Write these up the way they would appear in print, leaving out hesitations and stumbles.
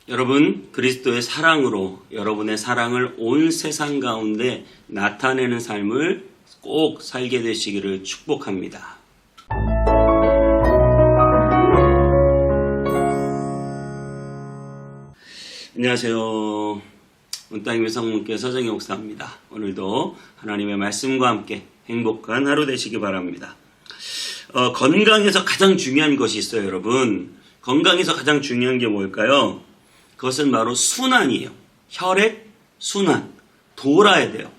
여러분, 그리스도의 사랑으로 여러분의 사랑을 온 세상 가운데 나타내는 삶을 꼭 살게 되시기를 축복합니다. 안녕하세요. 온땅님의 성문교회 서정희 목사입니다. 오늘도 하나님의 말씀과 함께 행복한 하루 되시기 바랍니다. 건강에서 가장 중요한 것이 있어요, 여러분. 건강에서 가장 중요한 게 뭘까요? 그것은 바로 순환이에요. 혈액, 순환. 돌아야 돼요.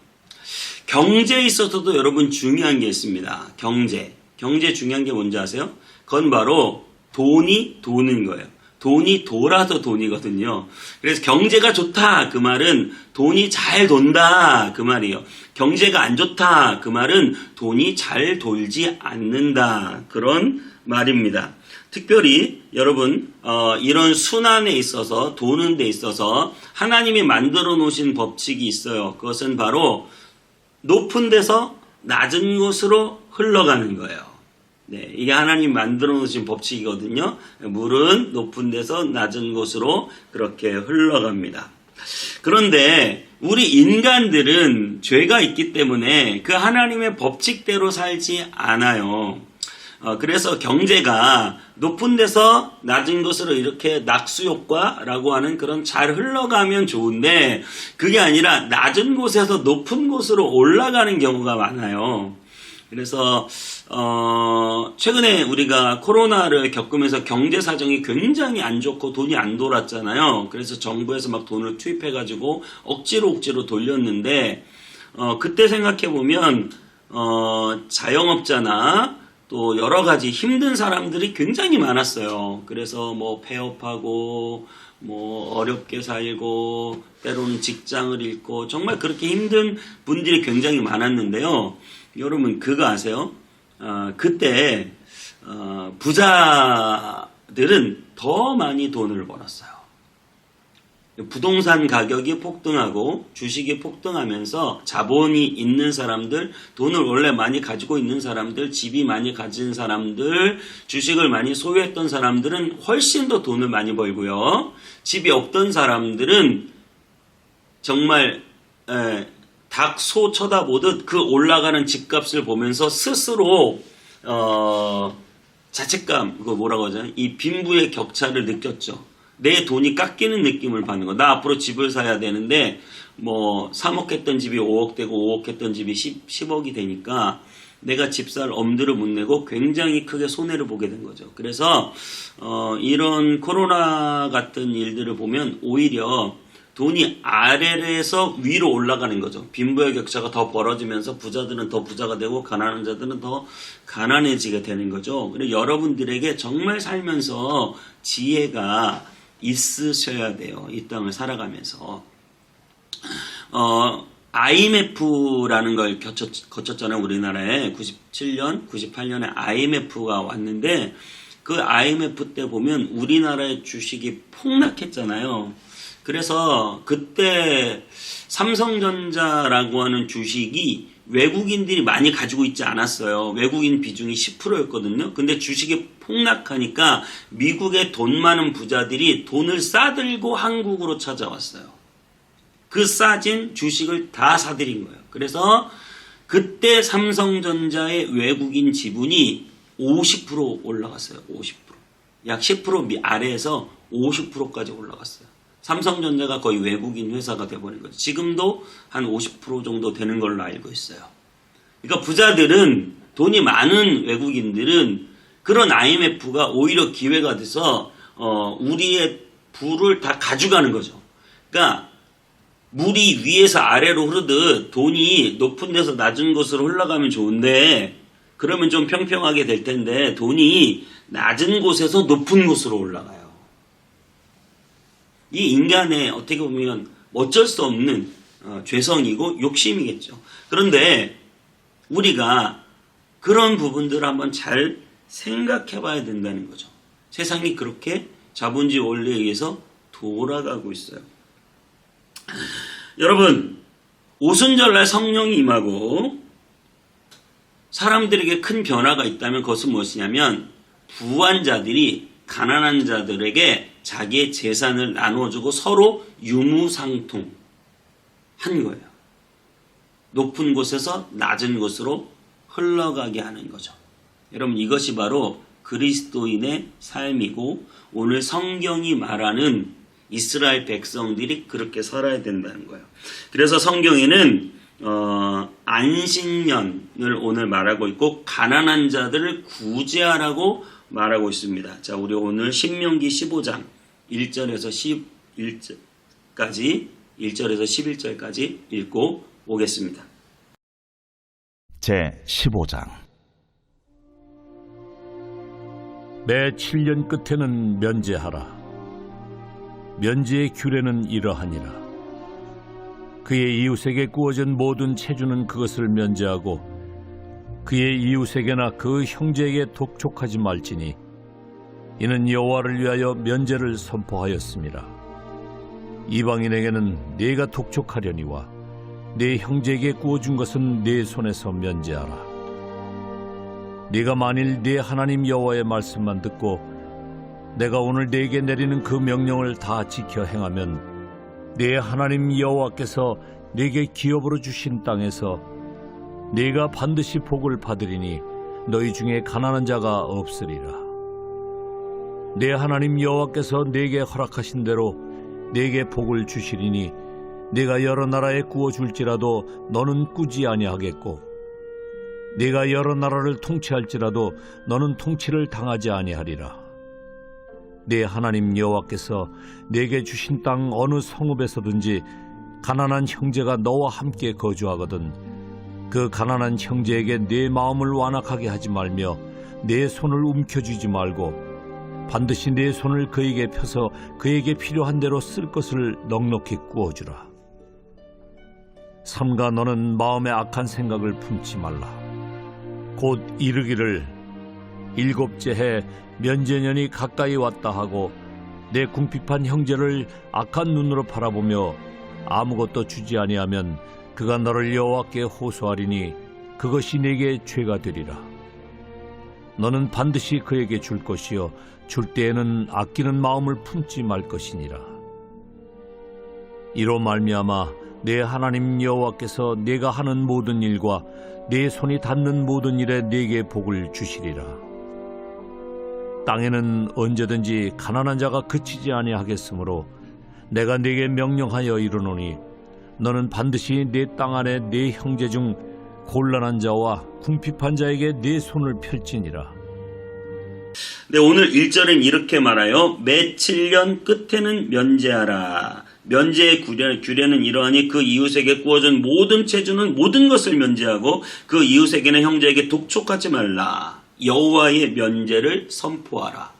경제에 있어서도 여러분 중요한 게 있습니다. 경제 중요한 게 뭔지 아세요? 그건 바로 돈이 도는 거예요. 돈이 돌아서 돈이거든요. 그래서 경제가 좋다 그 말은 돈이 잘 돈다 그 말이에요. 경제가 안 좋다 그 말은 돈이 잘 돌지 않는다 그런 말입니다. 특별히 여러분 이런 순환에 있어서 도는 데 있어서 하나님이 만들어 놓으신 법칙이 있어요. 그것은 바로 높은 데서 낮은 곳으로 흘러가는 거예요. 네, 이게 하나님 만들어 놓으신 법칙이거든요. 물은 높은 데서 낮은 곳으로 그렇게 흘러갑니다. 그런데 우리 인간들은 죄가 있기 때문에 그 하나님의 법칙대로 살지 않아요. 그래서 경제가 높은 데서 낮은 곳으로 이렇게 낙수효과라고 하는 그런 잘 흘러가면 좋은데 그게 아니라 낮은 곳에서 높은 곳으로 올라가는 경우가 많아요. 그래서 최근에 우리가 코로나를 겪으면서 경제 사정이 굉장히 안 좋고 돈이 안 돌았잖아요. 그래서 정부에서 막 돈을 투입해가지고 억지로 돌렸는데 그때 생각해보면 자영업자나 또 여러 가지 힘든 사람들이 굉장히 많았어요. 그래서 뭐 폐업하고 뭐 어렵게 살고 때로는 직장을 잃고 정말 그렇게 힘든 분들이 굉장히 많았는데요. 여러분 그거 아세요? 그때 부자들은 더 많이 돈을 벌었어요. 부동산 가격이 폭등하고 주식이 폭등하면서 자본이 있는 사람들, 돈을 원래 많이 가지고 있는 사람들, 집이 많이 가진 사람들, 주식을 많이 소유했던 사람들은 훨씬 더 돈을 많이 벌고요. 집이 없던 사람들은 정말 닭, 소 쳐다보듯 그 올라가는 집값을 보면서 스스로 자책감, 그거 뭐라고 하잖아요. 이 빈부의 격차를 느꼈죠. 내 돈이 깎이는 느낌을 받는 거. 나 앞으로 집을 사야 되는데 뭐 3억 했던 집이 5억 되고 5억 했던 집이 10억이 되니까 내가 집 살 엄두를 못 내고 굉장히 크게 손해를 보게 된 거죠. 그래서 이런 코로나 같은 일들을 보면 오히려 돈이 아래에서 위로 올라가는 거죠. 빈부의 격차가 더 벌어지면서 부자들은 더 부자가 되고 가난한 자들은 더 가난해지게 되는 거죠. 그래서 여러분들에게 정말 살면서 지혜가 있으셔야 돼요. 이 땅을 살아가면서. IMF라는 걸 거쳤잖아요. 우리나라에 97년, 98년에 IMF가 왔는데 그 IMF 때 보면 우리나라의 주식이 폭락했잖아요. 그래서 그때 삼성전자라고 하는 주식이 외국인들이 많이 가지고 있지 않았어요. 외국인 비중이 10%였거든요. 근데 주식이 폭락하니까 미국의 돈 많은 부자들이 돈을 싸들고 한국으로 찾아왔어요. 그 싸진 주식을 다 사들인 거예요. 그래서 그때 삼성전자의 외국인 지분이 50% 올라갔어요. 50%. 약 10% 아래에서 50%까지 올라갔어요. 삼성전자가 거의 외국인 회사가 돼버린 거죠. 지금도 한 50% 정도 되는 걸로 알고 있어요. 그러니까 부자들은, 돈이 많은 외국인들은 그런 IMF가 오히려 기회가 돼서 우리의 부를 다 가져가는 거죠. 그러니까 물이 위에서 아래로 흐르듯 돈이 높은 데서 낮은 곳으로 흘러가면 좋은데 그러면 좀 평평하게 될 텐데 돈이 낮은 곳에서 높은 곳으로 올라가요. 이 인간의 어떻게 보면 어쩔 수 없는 죄성이고 욕심이겠죠. 그런데 우리가 그런 부분들을 한번 잘 생각해 봐야 된다는 거죠. 세상이 그렇게 자본주의 원리에 의해서 돌아가고 있어요. 여러분, 오순절날 성령이 임하고 사람들에게 큰 변화가 있다면 그것은 무엇이냐면 부한 자들이 가난한 자들에게 자기의 재산을 나눠주고 서로 유무상통한 거예요. 높은 곳에서 낮은 곳으로 흘러가게 하는 거죠. 여러분, 이것이 바로 그리스도인의 삶이고 오늘 성경이 말하는 이스라엘 백성들이 그렇게 살아야 된다는 거예요. 그래서 성경에는 안식년을 오늘 말하고 있고 가난한 자들을 구제하라고 말하고 있습니다. 자, 우리 오늘 신명기 15장 1절에서 11절까지 읽고 오겠습니다. 제 15장 매 7년 끝에는 면제하라. 면제의 규례는 이러하니라. 그의 이웃에게 구워진 모든 체주는 그것을 면제하고 그의 이웃에게나 그 형제에게 독촉하지 말지니 이는 여호와를 위하여 면제를 선포하였음이라. 이방인에게는 네가 독촉하려니와 네 형제에게 구워준 것은 네 손에서 면제하라. 네가 만일 네 하나님 여호와의 말씀만 듣고 내가 오늘 네게 내리는 그 명령을 다 지켜 행하면 네 하나님 여호와께서 네게 기업으로 주신 땅에서 네가 반드시 복을 받으리니 너희 중에 가난한 자가 없으리라. 네 하나님 여호와께서 네게 허락하신 대로 네게 복을 주시리니 네가 여러 나라에 구워줄지라도 너는 꾸지 아니하겠고 네가 여러 나라를 통치할지라도 너는 통치를 당하지 아니하리라. 네 하나님 여호와께서 네게 주신 땅 어느 성읍에서든지 가난한 형제가 너와 함께 거주하거든 그 가난한 형제에게 네 마음을 완악하게 하지 말며 네 손을 움켜쥐지 말고 반드시 네 손을 그에게 펴서 그에게 필요한 대로 쓸 것을 넉넉히 구워주라. 삼가 너는 마음에 악한 생각을 품지 말라. 곧 이르기를 일곱째 해 면제년이 가까이 왔다 하고 내 궁핍한 형제를 악한 눈으로 바라보며 아무것도 주지 아니하면 그가 너를 여호와께 호소하리니 그것이 네게 죄가 되리라. 너는 반드시 그에게 줄 것이요 줄 때에는 아끼는 마음을 품지 말 것이니라. 이로 말미암아 내 하나님 여호와께서 네가 하는 모든 일과 네 손이 닿는 모든 일에 네게 복을 주시리라. 땅에는 언제든지 가난한 자가 그치지 아니하겠으므로 내가 네게 명령하여 이르노니 너는 반드시 네 땅 안에 네 형제 중 곤란한 자와 궁핍한 자에게 네 손을 펼지니라. 네, 오늘 1절은 이렇게 말하여 매 7년 끝에는 면제하라. 면제의 규례는 이러하니 그 이웃에게 구워준 모든 체주는 모든 것을 면제하고 그 이웃에게는 형제에게 독촉하지 말라. 여호와의 면제를 선포하라.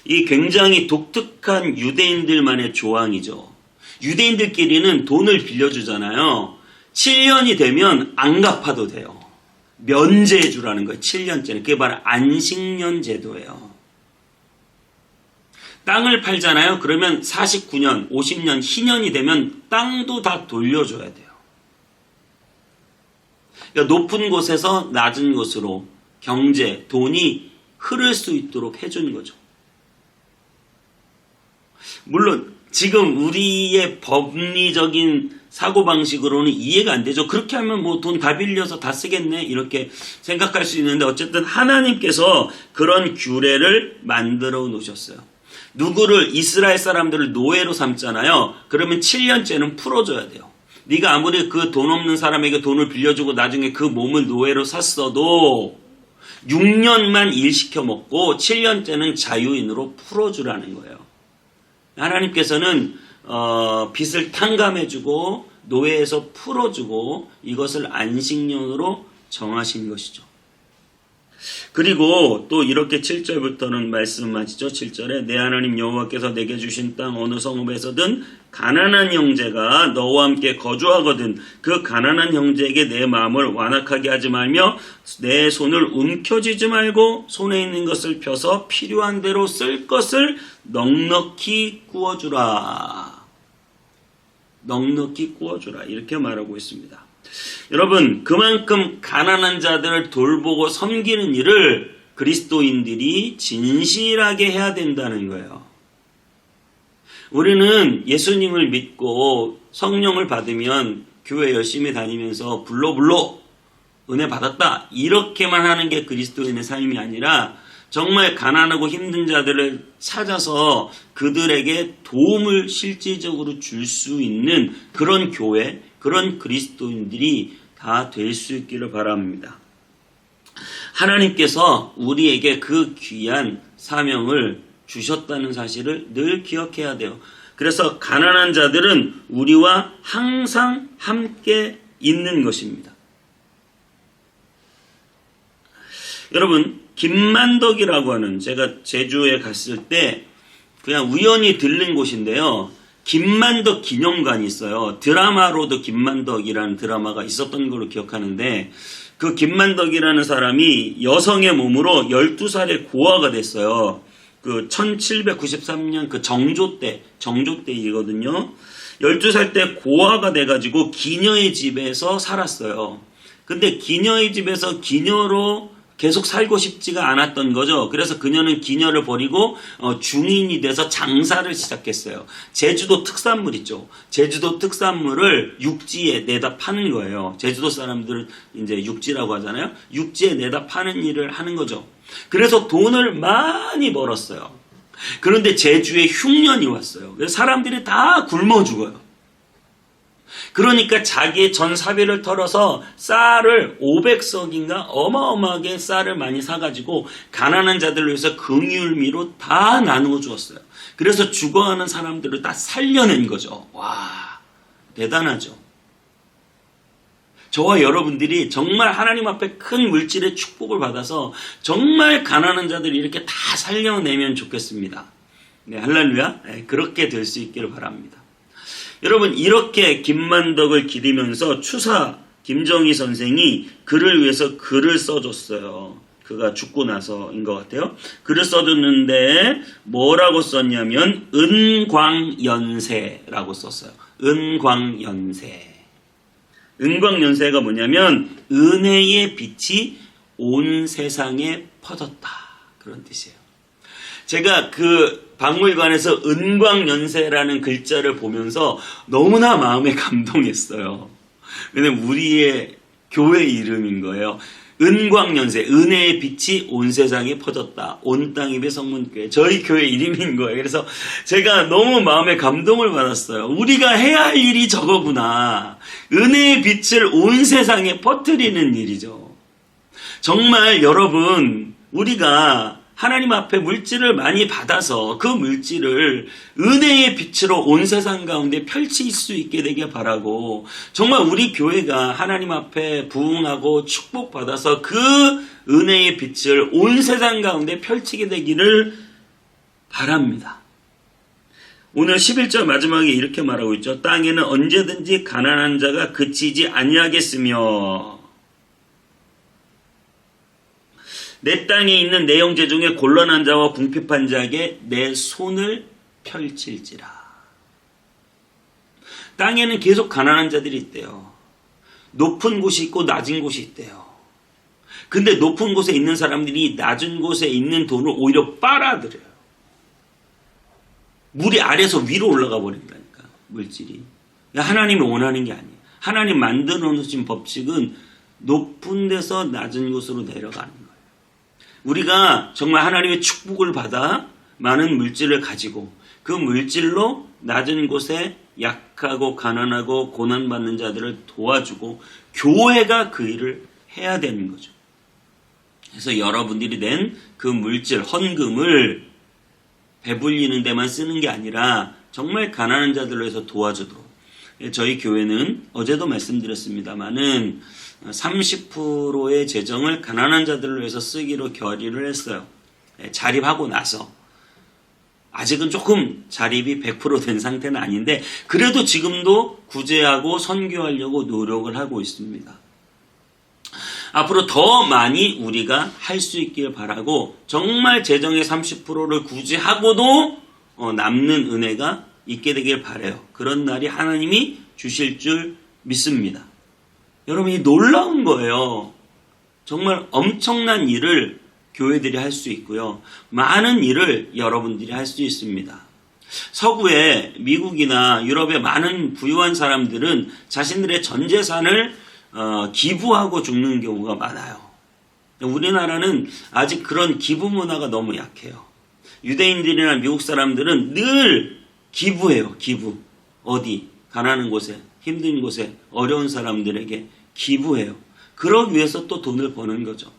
이 굉장히 독특한 유대인들만의 조항이죠. 유대인들끼리는 돈을 빌려주잖아요. 7년이 되면 안 갚아도 돼요. 면제해 주라는 거예요. 7년째는. 그게 바로 안식년 제도예요. 땅을 팔잖아요. 그러면 49년, 50년, 희년이 되면 땅도 다 돌려줘야 돼요. 그러니까 높은 곳에서 낮은 곳으로 경제, 돈이 흐를 수 있도록 해준 거죠. 물론 지금 우리의 법리적인 사고방식으로는 이해가 안 되죠. 그렇게 하면 뭐 돈 다 빌려서 다 쓰겠네 이렇게 생각할 수 있는데 어쨌든 하나님께서 그런 규례를 만들어 놓으셨어요. 누구를 이스라엘 사람들을 노예로 삼잖아요. 그러면 7년째는 풀어줘야 돼요. 네가 아무리 그 돈 없는 사람에게 돈을 빌려주고 나중에 그 몸을 노예로 샀어도 6년만 일 시켜 먹고 7년째는 자유인으로 풀어주라는 거예요. 하나님께서는 빚을 탕감해주고 노예에서 풀어주고 이것을 안식년으로 정하신 것이죠. 그리고 또 이렇게 7절부터는 말씀하시죠. 7절에 내 하나님 여호와께서 내게 주신 땅 어느 성읍에서든 가난한 형제가 너와 함께 거주하거든 그 가난한 형제에게 내 마음을 완악하게 하지 말며 내 손을 움켜쥐지 말고 손에 있는 것을 펴서 필요한 대로 쓸 것을 넉넉히 구워주라. 넉넉히 구워주라. 이렇게 말하고 있습니다. 여러분, 그만큼 가난한 자들을 돌보고 섬기는 일을 그리스도인들이 진실하게 해야 된다는 거예요. 우리는 예수님을 믿고 성령을 받으면 교회 열심히 다니면서 불러 은혜 받았다 이렇게만 하는 게 그리스도인의 삶이 아니라 정말 가난하고 힘든 자들을 찾아서 그들에게 도움을 실질적으로 줄 수 있는 그런 교회, 그런 그리스도인들이 다 될 수 있기를 바랍니다. 하나님께서 우리에게 그 귀한 사명을 주셨다는 사실을 늘 기억해야 돼요. 그래서 가난한 자들은 우리와 항상 함께 있는 것입니다. 여러분, 김만덕이라고 하는, 제가 제주에 갔을 때 그냥 우연히 들른 곳인데요. 김만덕 기념관이 있어요. 드라마로도 김만덕이라는 드라마가 있었던 걸로 기억하는데 그 김만덕이라는 사람이 여성의 몸으로 12살에 고아가 됐어요. 그 1793년 그 정조 때이거든요. 12살 때 고아가 돼가지고 기녀의 집에서 살았어요. 근데 기녀의 집에서 기녀로 계속 살고 싶지가 않았던 거죠. 그래서 그녀는 기녀를 버리고 중인이 돼서 장사를 시작했어요. 제주도 특산물 있죠. 제주도 특산물을 육지에 내다 파는 거예요. 제주도 사람들은 이제 육지라고 하잖아요. 육지에 내다 파는 일을 하는 거죠. 그래서 돈을 많이 벌었어요. 그런데 제주에 흉년이 왔어요. 그래서 사람들이 다 굶어 죽어요. 그러니까 자기의 전 사비를 털어서 쌀을 500석인가 어마어마하게 쌀을 많이 사가지고 가난한 자들을 위해서 긍휼미로 다 나누어 주었어요. 그래서 죽어가는 사람들을 다 살려낸 거죠. 와, 대단하죠. 저와 여러분들이 정말 하나님 앞에 큰 물질의 축복을 받아서 정말 가난한 자들을 이렇게 다 살려내면 좋겠습니다. 네, 할렐루야. 네, 그렇게 될 수 있기를 바랍니다. 여러분, 이렇게 김만덕을 기리면서 추사 김정희 선생이 그를 위해서 글을 써줬어요. 그가 죽고 나서인 것 같아요. 글을 써줬는데 뭐라고 썼냐면 은광연세라고 썼어요. 은광연세. 은광연세가 뭐냐면 은혜의 빛이 온 세상에 퍼졌다. 그런 뜻이에요. 제가 그 박물관에서 은광연세라는 글자를 보면서 너무나 마음에 감동했어요. 왜냐면 우리의 교회 이름인 거예요. 은광연세, 은혜의 빛이 온 세상에 퍼졌다. 온 땅 입의 성문교회. 저희 교회 이름인 거예요. 그래서 제가 너무 마음에 감동을 받았어요. 우리가 해야 할 일이 저거구나. 은혜의 빛을 온 세상에 퍼뜨리는 일이죠. 정말 여러분, 우리가 하나님 앞에 물질을 많이 받아서 그 물질을 은혜의 빛으로 온 세상 가운데 펼칠 수 있게 되길 바라고, 정말 우리 교회가 하나님 앞에 부흥하고 축복받아서 그 은혜의 빛을 온 세상 가운데 펼치게 되기를 바랍니다. 오늘 11절 마지막에 이렇게 말하고 있죠. 땅에는 언제든지 가난한 자가 그치지 아니하겠으며 내 땅에 있는 내 형제 중에 곤란한 자와 궁핍한 자에게 내 손을 펼칠지라. 땅에는 계속 가난한 자들이 있대요. 높은 곳이 있고 낮은 곳이 있대요. 근데 높은 곳에 있는 사람들이 낮은 곳에 있는 돈을 오히려 빨아들여요. 물이 아래서 위로 올라가 버린다니까, 물질이. 하나님이 원하는 게 아니에요. 하나님 만들어 놓으신 법칙은 높은 데서 낮은 곳으로 내려가는 거예요. 우리가 정말 하나님의 축복을 받아 많은 물질을 가지고 그 물질로 낮은 곳에 약하고 가난하고 고난받는 자들을 도와주고 교회가 그 일을 해야 되는 거죠. 그래서 여러분들이 낸 그 물질, 헌금을 배불리는 데만 쓰는 게 아니라 정말 가난한 자들을 위해서 도와주도록. 저희 교회는 어제도 말씀드렸습니다마는 30%의 재정을 가난한 자들을 위해서 쓰기로 결의를 했어요. 자립하고 나서. 아직은 조금 자립이 100% 된 상태는 아닌데 그래도 지금도 구제하고 선교하려고 노력을 하고 있습니다. 앞으로 더 많이 우리가 할 수 있길 바라고 정말 재정의 30%를 구제하고도 남는 은혜가 있게 되길 바라요. 그런 날이 하나님이 주실 줄 믿습니다. 여러분, 이 놀라운 거예요. 정말 엄청난 일을 교회들이 할 수 있고요. 많은 일을 여러분들이 할 수 있습니다. 서구의 미국이나 유럽의 많은 부유한 사람들은 자신들의 전 재산을 기부하고 죽는 경우가 많아요. 우리나라는 아직 그런 기부 문화가 너무 약해요. 유대인들이나 미국 사람들은 늘 기부해요. 기부. 어디? 가난한 곳에, 힘든 곳에, 어려운 사람들에게 기부해요. 그러기 위해서 또 돈을 버는 거죠.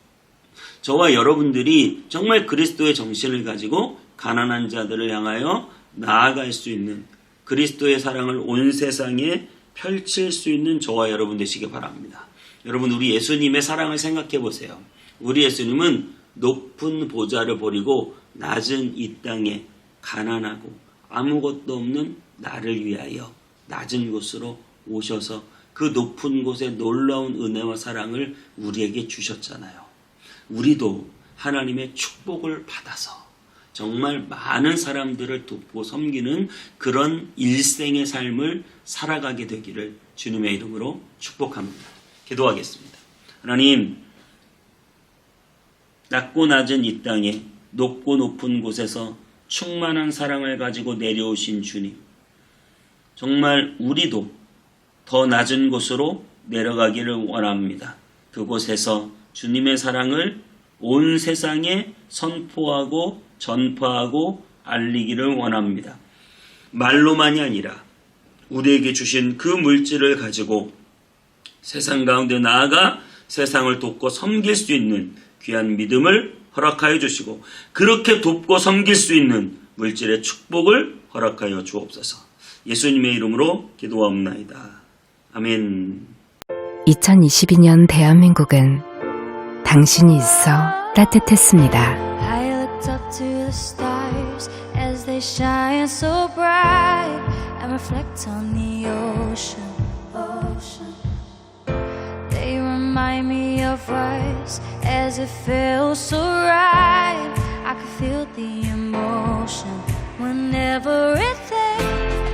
저와 여러분들이 정말 그리스도의 정신을 가지고 가난한 자들을 향하여 나아갈 수 있는, 그리스도의 사랑을 온 세상에 펼칠 수 있는 저와 여러분 되시기 바랍니다. 여러분, 우리 예수님의 사랑을 생각해 보세요. 우리 예수님은 높은 보좌를 버리고 낮은 이 땅에 가난하고 아무것도 없는 나를 위하여 낮은 곳으로 오셔서 그 높은 곳에 놀라운 은혜와 사랑을 우리에게 주셨잖아요. 우리도 하나님의 축복을 받아서 정말 많은 사람들을 돕고 섬기는 그런 일생의 삶을 살아가게 되기를 주님의 이름으로 축복합니다. 기도하겠습니다. 하나님, 낮고 낮은 이 땅에 높고 높은 곳에서 충만한 사랑을 가지고 내려오신 주님, 정말 우리도 더 낮은 곳으로 내려가기를 원합니다. 그곳에서 주님의 사랑을 온 세상에 선포하고 전파하고 알리기를 원합니다. 말로만이 아니라 우리에게 주신 그 물질을 가지고 세상 가운데 나아가 세상을 돕고 섬길 수 있는 귀한 믿음을 허락하여 주시고, 그렇게 돕고 섬길 수 있는 물질의 축복을 허락하여 주옵소서. 예수님의 이름으로 기도하옵나이다. 아멘. 2022년 대한민국은 당신이 있어 따뜻했습니다. I looked up to the stars as they shine so bright and reflect on the ocean. They remind me of us as it feels so right. I could feel the emotion when everything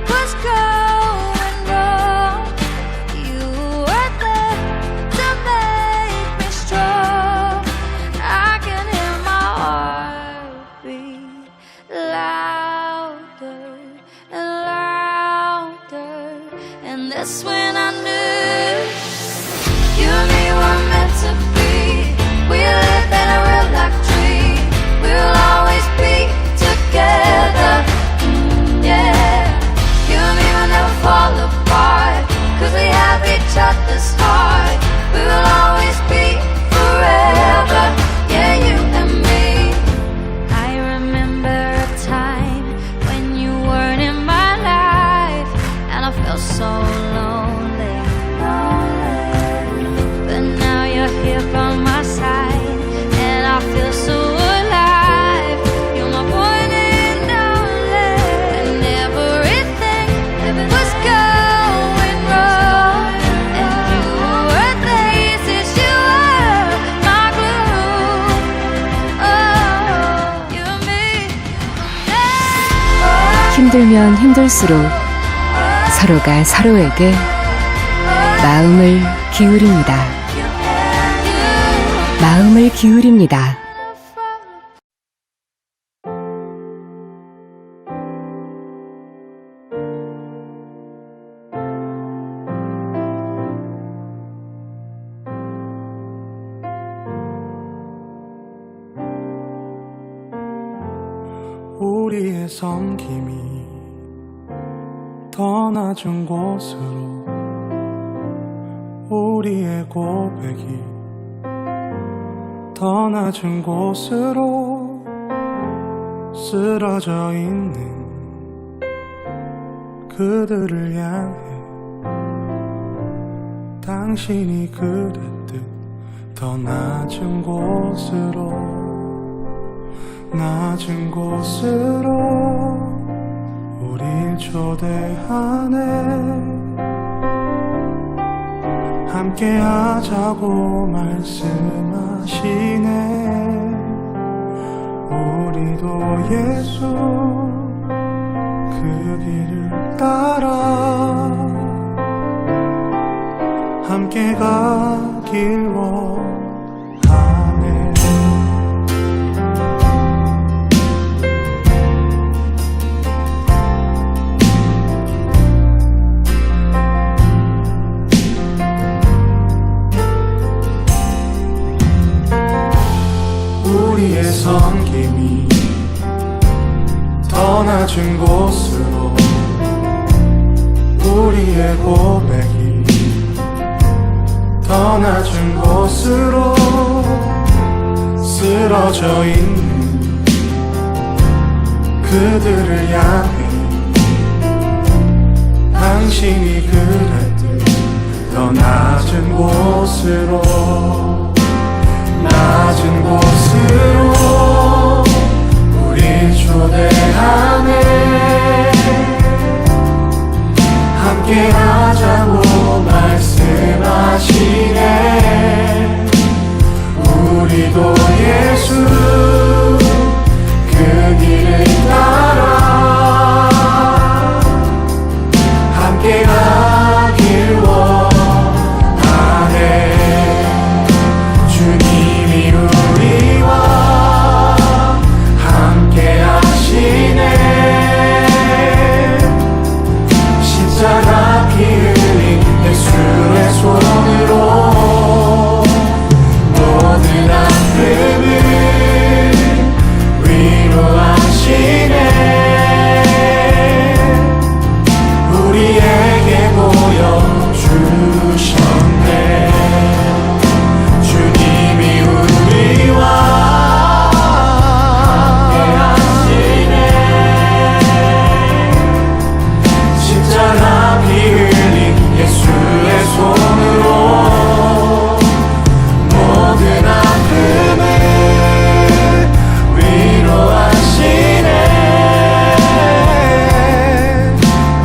was going wrong. You were there to make me strong. I can hear my heart beat louder and louder, and that's when I knew you and me were meant to be. We lived in a real life dream. We'll always be together. Yeah. You and me will never fall apart, 'cause we have each other's heart. We will always be forever. Yeah, you and me. I remember a time when you weren't in my life, and I felt so lonely. But now you're here by my side, and I feel so alive. You're my one and only. When everything was going wrong, and you were there, since you were my glue. Oh, you and me. 힘들면 힘들수록 서로가 서로에게 마음을 기울입니다. 마음을 기울입니다. 우리의 섬김이 더 낮은 곳으로, 우리의 고백이 더 낮은 곳으로 쓰러져 있는 그들을 향해 당신이 그랬듯 더 낮은 곳으로, 낮은 곳으로 우릴 초대하네. 함께 하자고 말씀하시네. 우리도 예수 그 길을 따라 함께 가길 원하네. 쓰러져 있는 그들을 향해 당신이 그랬듯 더 낮은 곳으로 우리 초대하네 함께 하자고 말씀하시네 우리도 예수 그 길을 따라 함께 가길 원하네 주님이 우리와 함께 하시네 십자가 피 흘린 예수의 손으로 모든 아픔을 위로하시네 우리에게 보여주셨네 주님이 우리와 함께하시네 십자가 피 흘린 예수의 손으로 모든 아픔을 위로하시네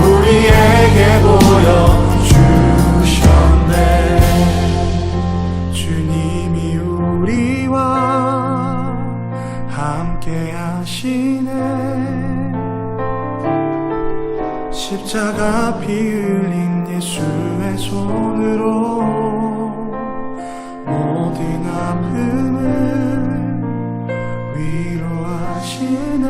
우리에게 보여주셨네 주님이 우리와 함께 하시네 십자가 피 흘린 예수의 손으로 모든 아픔을 위로하시네